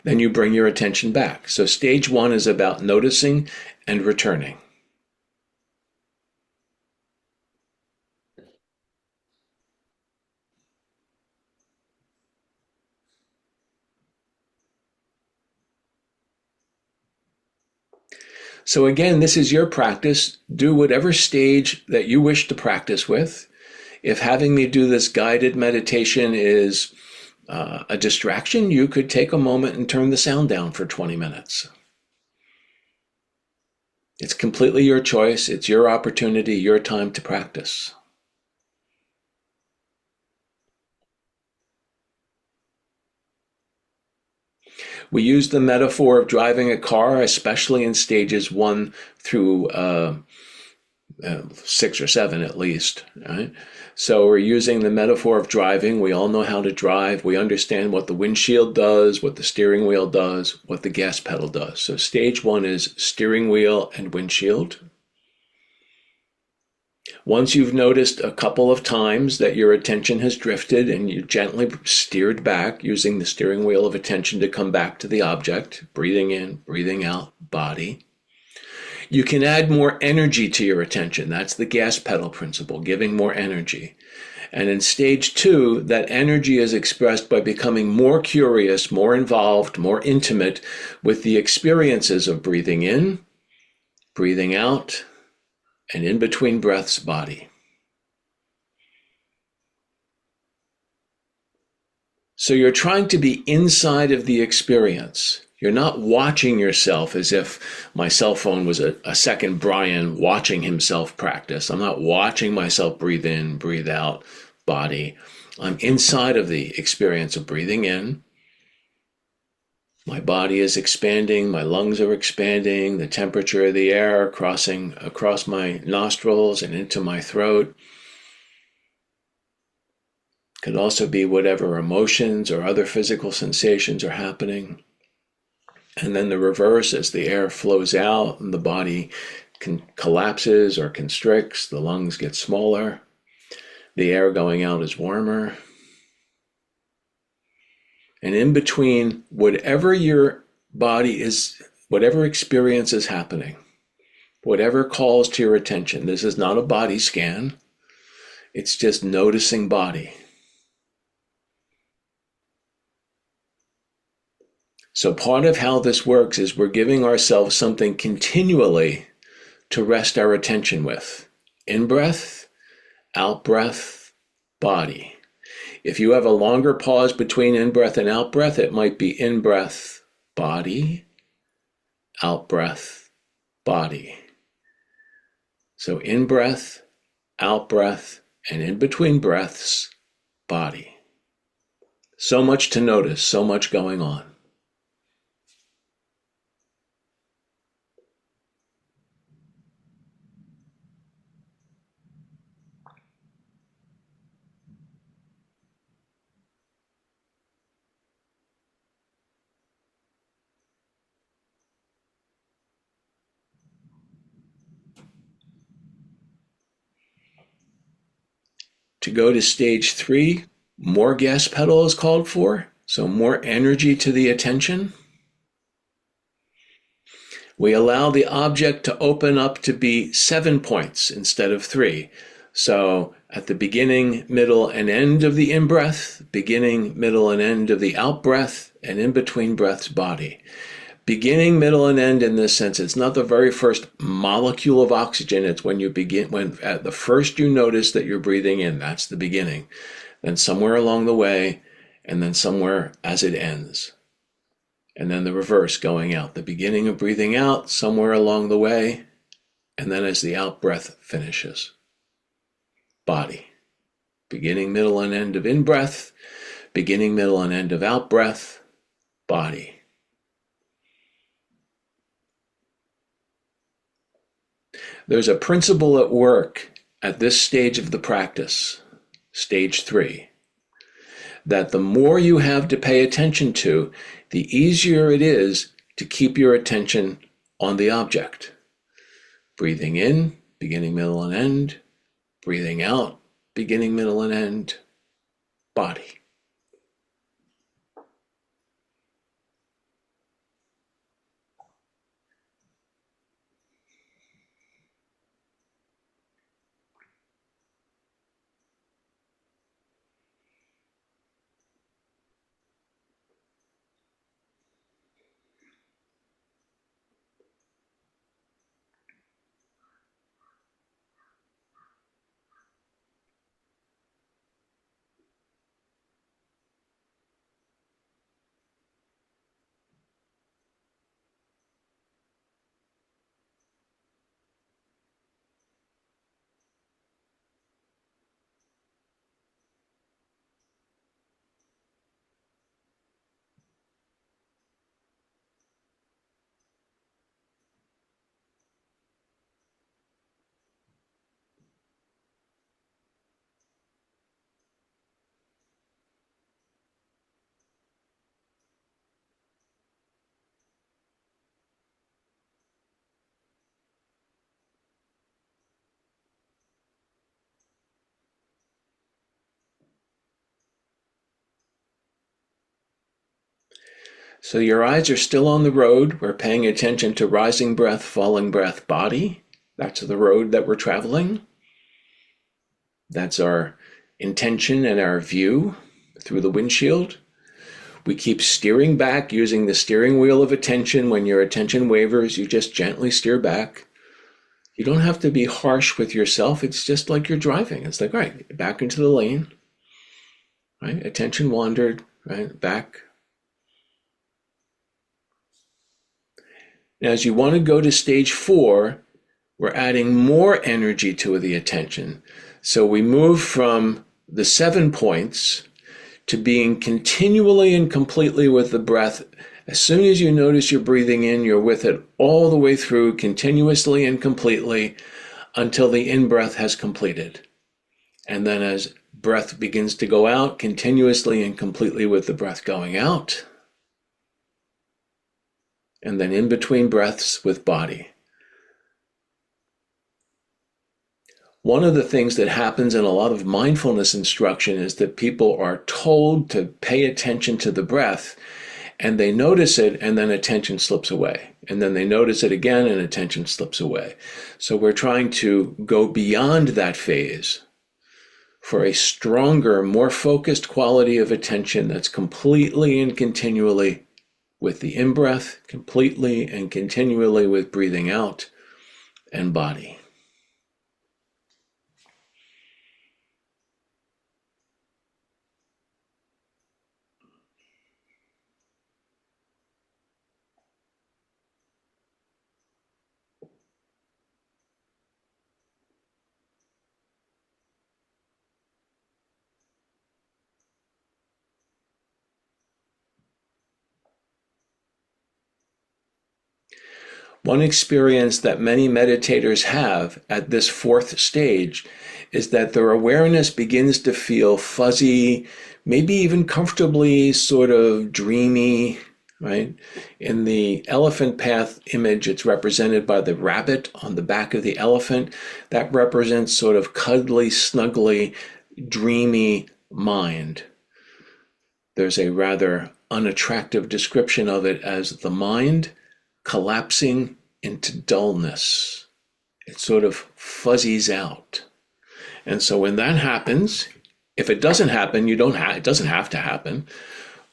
Then you bring your attention back. So stage one is about noticing and returning. So again, this is your practice. Do whatever stage that you wish to practice with. If having me do this guided meditation is a distraction, you could take a moment and turn the sound down for 20 minutes. It's completely your choice. It's your opportunity, your time to practice. We use the metaphor of driving a car, especially in stages 1 through 6 or 7 at least, right? So we're using the metaphor of driving. We all know how to drive. We understand what the windshield does, what the steering wheel does, what the gas pedal does. So stage 1 is steering wheel and windshield. Once you've noticed a couple of times that your attention has drifted and you gently steered back using the steering wheel of attention to come back to the object, breathing in, breathing out, body, you can add more energy to your attention. That's the gas pedal principle, giving more energy. And in stage 2, that energy is expressed by becoming more curious, more involved, more intimate with the experiences of breathing in, breathing out, and in between breaths, body. So you're trying to be inside of the experience. You're not watching yourself as if my cell phone was a second Brian watching himself practice. I'm not watching myself breathe in, breathe out, body. I'm inside of the experience of breathing in. My body is expanding, my lungs are expanding, the temperature of the air crossing across my nostrils and into my throat. Could also be whatever emotions or other physical sensations are happening. And then the reverse, as the air flows out and the body collapses or constricts, the lungs get smaller, the air going out is warmer. And in between, whatever your body is, whatever experience is happening, whatever calls to your attention, this is not a body scan, it's just noticing body. So part of how this works is we're giving ourselves something continually to rest our attention with. In-breath, out-breath, body. If you have a longer pause between in-breath and out-breath, it might be in-breath, body, out-breath, body. So in-breath, out-breath, and in between breaths, body. So much to notice, so much going on. To go to stage 3, more gas pedal is called for, so more energy to the attention. We allow the object to open up to be 7 points instead of 3. So at the beginning, middle, and end of the in-breath, beginning, middle, and end of the out-breath, and in between breaths, body. Beginning, middle, and end in this sense, it's not the very first molecule of oxygen. It's when you begin, when at the first you notice that you're breathing in, that's the beginning. Then somewhere along the way, and then somewhere as it ends. And then the reverse going out. The beginning of breathing out, somewhere along the way, and then as the out breath finishes. Body. Beginning, middle, and end of in-breath, beginning, middle, and end of out-breath, body. There's a principle at work at this stage of the practice, stage 3, that the more you have to pay attention to, the easier it is to keep your attention on the object. Breathing in, beginning, middle, and end. Breathing out, beginning, middle, and end. Body. So your eyes are still on the road. We're paying attention to rising breath, falling breath, body. That's the road that we're traveling. That's our intention and our view through the windshield. We keep steering back using the steering wheel of attention. When your attention wavers, you just gently steer back. You don't have to be harsh with yourself. It's just like you're driving. It's like, right, back into the lane, right? Attention wandered, right? Back. Now, as you want to go to stage 4, we're adding more energy to the attention. So we move from the 7 points to being continually and completely with the breath. As soon as you notice you're breathing in, you're with it all the way through, continuously and completely, until the in-breath has completed. And then as breath begins to go out, continuously and completely with the breath going out. And then in between breaths with body. One of the things that happens in a lot of mindfulness instruction is that people are told to pay attention to the breath, and they notice it, and then attention slips away. And then they notice it again, and attention slips away. So we're trying to go beyond that phase for a stronger, more focused quality of attention that's completely and continually with the in-breath, completely and continually with breathing out and body. One experience that many meditators have at this 4th stage is that their awareness begins to feel fuzzy, maybe even comfortably sort of dreamy, right? In the elephant path image, it's represented by the rabbit on the back of the elephant. That represents sort of cuddly, snuggly, dreamy mind. There's a rather unattractive description of it as the mind collapsing into dullness. It sort of fuzzies out. And so when that happens, if it doesn't happen, it doesn't have to happen.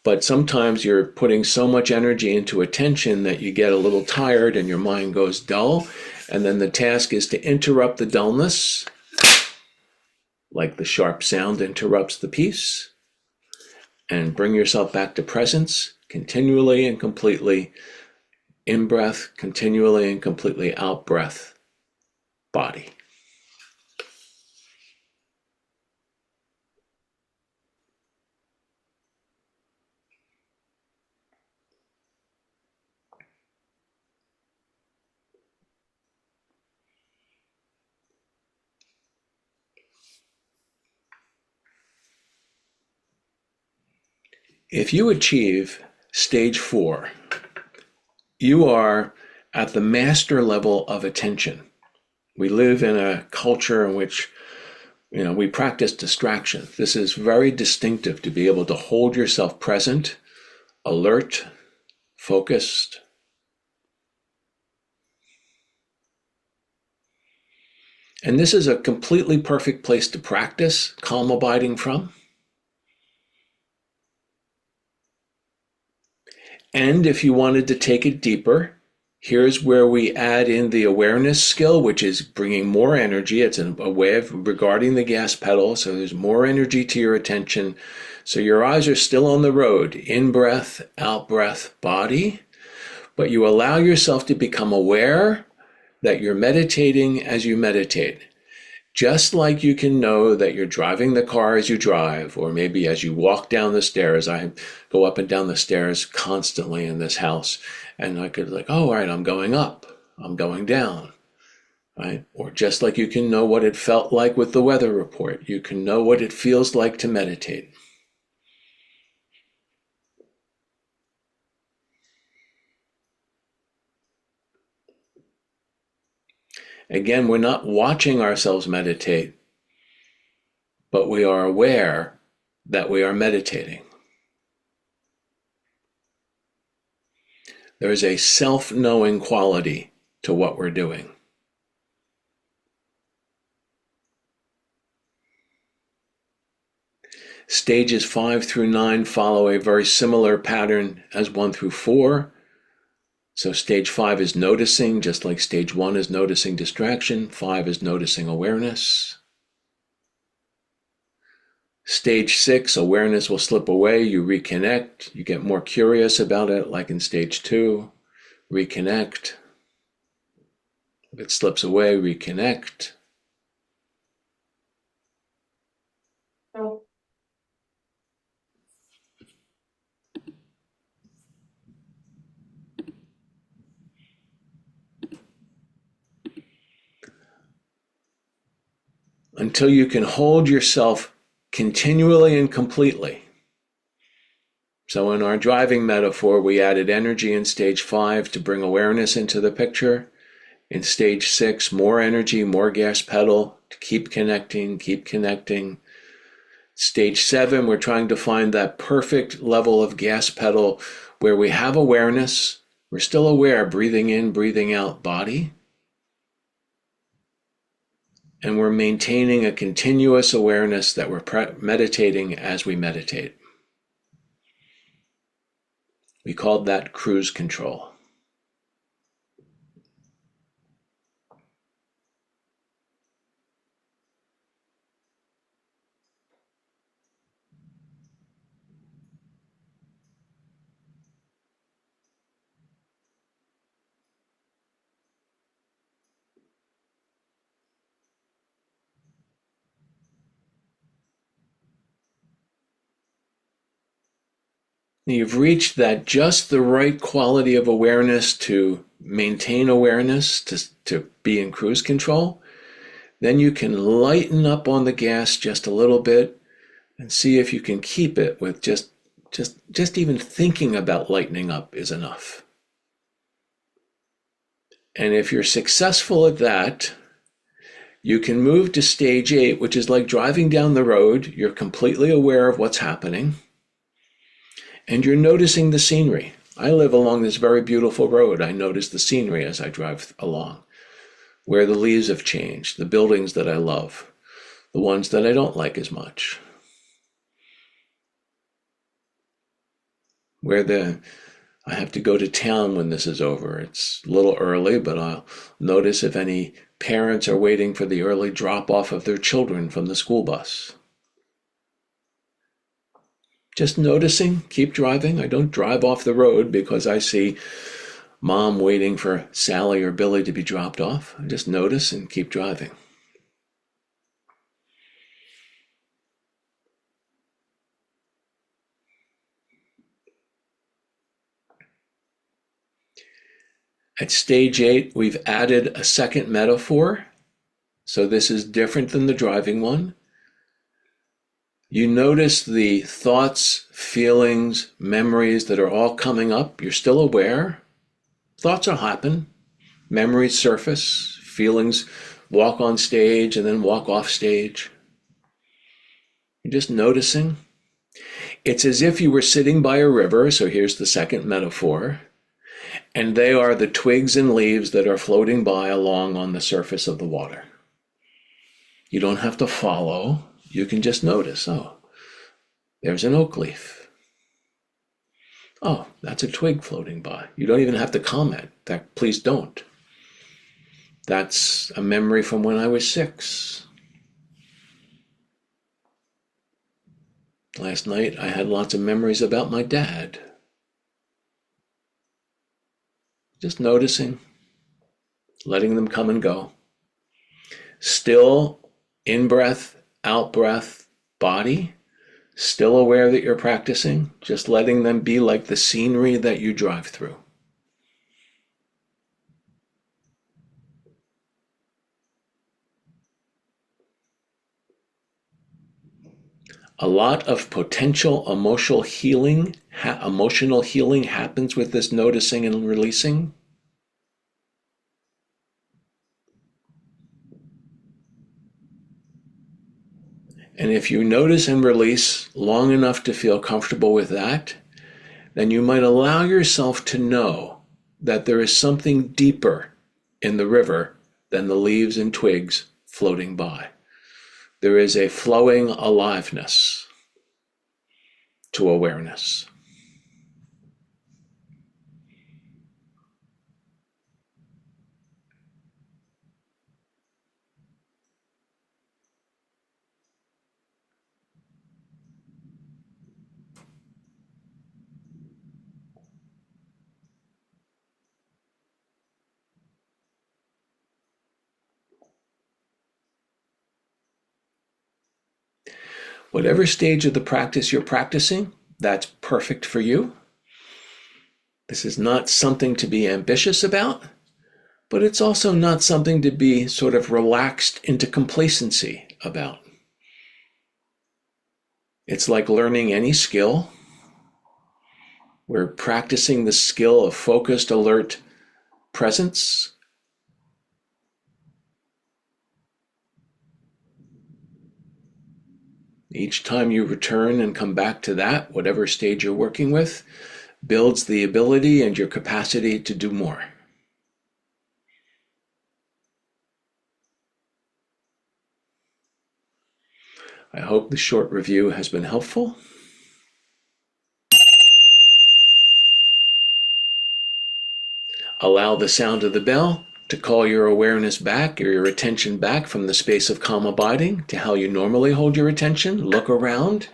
But sometimes you're putting so much energy into attention that you get a little tired and your mind goes dull. And then the task is to interrupt the dullness, like the sharp sound interrupts the peace, and bring yourself back to presence continually and completely. In-breath, continually and completely out-breath, body. If you achieve stage 4, you are at the master level of attention. We live in a culture in which, we practice distraction. This is very distinctive to be able to hold yourself present, alert, focused. And this is a completely perfect place to practice calm abiding from. And if you wanted to take it deeper, here's where we add in the awareness skill, which is bringing more energy. It's a way of regarding the gas pedal. So there's more energy to your attention. So your eyes are still on the road, in breath, out breath, body. But you allow yourself to become aware that you're meditating as you meditate. Just like you can know that you're driving the car as you drive, or maybe as you walk down the stairs. I go up and down the stairs constantly in this house, and I could all right, I'm going up, I'm going down, right? Or just like you can know what it felt like with the weather report, you can know what it feels like to meditate. Again, we're not watching ourselves meditate, but we are aware that we are meditating. There is a self-knowing quality to what we're doing. Stages 5 through 9 follow a very similar pattern as 1 through 4. So stage 5 is noticing, just like stage 1 is noticing distraction. 5 is noticing awareness. Stage 6, awareness will slip away. You reconnect. You get more curious about it, like in stage 2. Reconnect. If it slips away, reconnect. Until you can hold yourself continually and completely. So in our driving metaphor, we added energy in stage 5 to bring awareness into the picture. In stage 6, more energy, more gas pedal to keep connecting, keep connecting. Stage 7, we're trying to find that perfect level of gas pedal where we have awareness. We're still aware, breathing in, breathing out body. And we're maintaining a continuous awareness that we're meditating as we meditate. We called that cruise control. You've reached that just the right quality of awareness to maintain awareness, to be in cruise control. Then you can lighten up on the gas just a little bit and see if you can keep it with just even thinking about lightening up is enough. And if you're successful at that, you can move to stage 8, which is like driving down the road. You're completely aware of what's happening. And you're noticing the scenery. I live along this very beautiful road. I notice the scenery as I drive along, where the leaves have changed, the buildings that I love, the ones that I don't like as much, where I have to go to town when this is over. It's a little early, but I'll notice if any parents are waiting for the early drop-off of their children from the school bus. Just noticing, keep driving. I don't drive off the road because I see Mom waiting for Sally or Billy to be dropped off. I just notice and keep driving. At stage 8, we've added a second metaphor. So this is different than the driving one. You notice the thoughts, feelings, memories that are all coming up. You're still aware. Thoughts will happen. Memories surface. Feelings walk on stage and then walk off stage. You're just noticing. It's as if you were sitting by a river. So here's the second metaphor. And they are the twigs and leaves that are floating by along on the surface of the water. You don't have to follow. You can just notice, oh, there's an oak leaf. Oh, that's a twig floating by. You don't even have to comment. Please don't. That's a memory from when I was 6. Last night I had lots of memories about my dad. Just noticing, letting them come and go. Still in-breath, out-breath, body. Still aware that you're practicing, just letting them be like the scenery that you drive through. A lot of potential emotional healing happens with this noticing and releasing. And if you notice and release long enough to feel comfortable with that, then you might allow yourself to know that there is something deeper in the river than the leaves and twigs floating by. There is a flowing aliveness to awareness. Whatever stage of the practice you're practicing, that's perfect for you. This is not something to be ambitious about, but it's also not something to be sort of relaxed into complacency about. It's like learning any skill. We're practicing the skill of focused, alert presence. Each time you return and come back to that, whatever stage you're working with, builds the ability and your capacity to do more. I hope the short review has been helpful. Allow the sound of the bell to call your awareness back or your attention back from the space of calm abiding to how you normally hold your attention. Look around,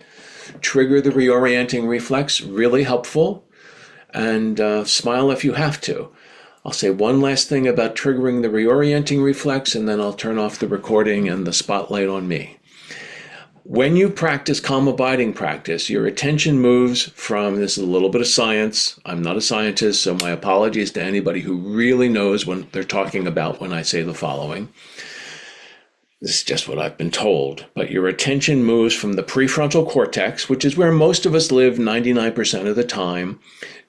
trigger the reorienting reflex, really helpful, and smile if you have to. I'll say one last thing about triggering the reorienting reflex, and then I'll turn off the recording and the spotlight on me. When you practice calm abiding practice, your attention moves from, this is a little bit of science, I'm not a scientist, so my apologies to anybody who really knows what they're talking about when I say the following. This is just what I've been told. But your attention moves from the prefrontal cortex, which is where most of us live 99% of the time,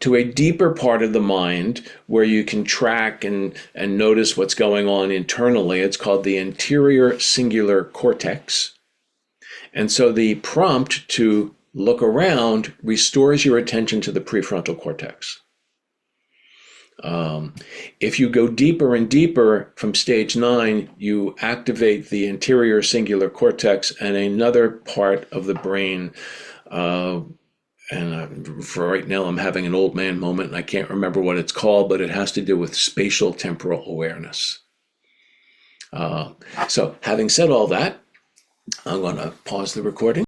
to a deeper part of the mind where you can track and notice what's going on internally. It's called the anterior cingulate cortex. And so the prompt to look around restores your attention to the prefrontal cortex. If you go deeper and deeper from stage 9, you activate the anterior cingulate cortex and another part of the brain. For right now, I'm having an old man moment and I can't remember what it's called, but it has to do with spatial temporal awareness. So having said all that, I'm going to pause the recording.